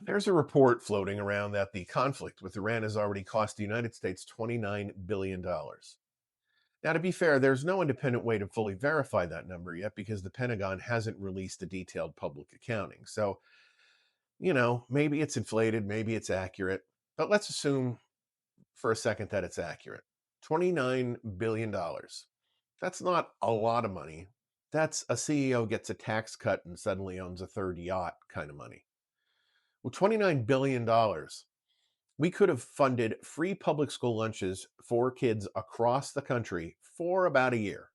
There's a report floating around that the conflict with Iran has already cost the United States $29 billion. Now, to be fair, there's no independent way to fully verify that number yet because the Pentagon hasn't released a detailed public accounting. So, maybe it's inflated, maybe it's accurate, but let's assume for a second that it's accurate. $29 billion. That's not a lot of money. That's a CEO gets a tax cut and suddenly owns a third yacht kind of money. Well, $29 billion, we could have funded free public school lunches for kids across the country for about a year.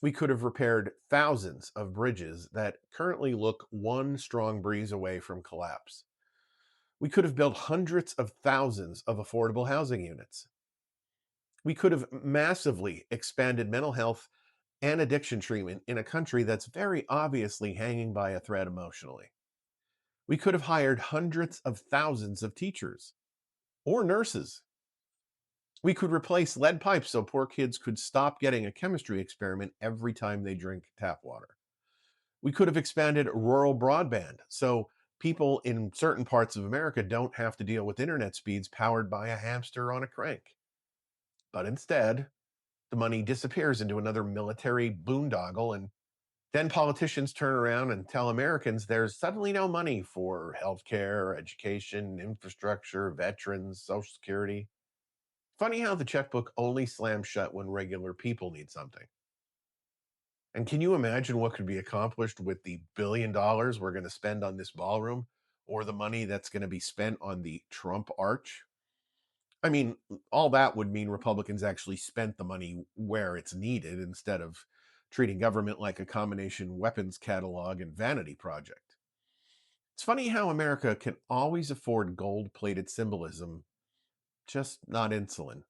We could have repaired thousands of bridges that currently look one strong breeze away from collapse. We could have built hundreds of thousands of affordable housing units. We could have massively expanded mental health and addiction treatment in a country that's very obviously hanging by a thread emotionally. We could have hired hundreds of thousands of teachers or nurses. We could replace lead pipes so poor kids could stop getting a chemistry experiment every time they drink tap water. We could have expanded rural broadband so people in certain parts of America don't have to deal with internet speeds powered by a hamster on a crank. But instead, the money disappears into another military boondoggle, and then politicians turn around and tell Americans there's suddenly no money for healthcare, education, infrastructure, veterans, Social Security. Funny how the checkbook only slams shut when regular people need something. And can you imagine what could be accomplished with the $1 billion we're going to spend on this ballroom or the money that's going to be spent on the Trump arch? I mean, all that would mean Republicans actually spent the money where it's needed instead of treating government like a combination weapons catalog and vanity project. It's funny how America can always afford gold plated symbolism, just not insulin.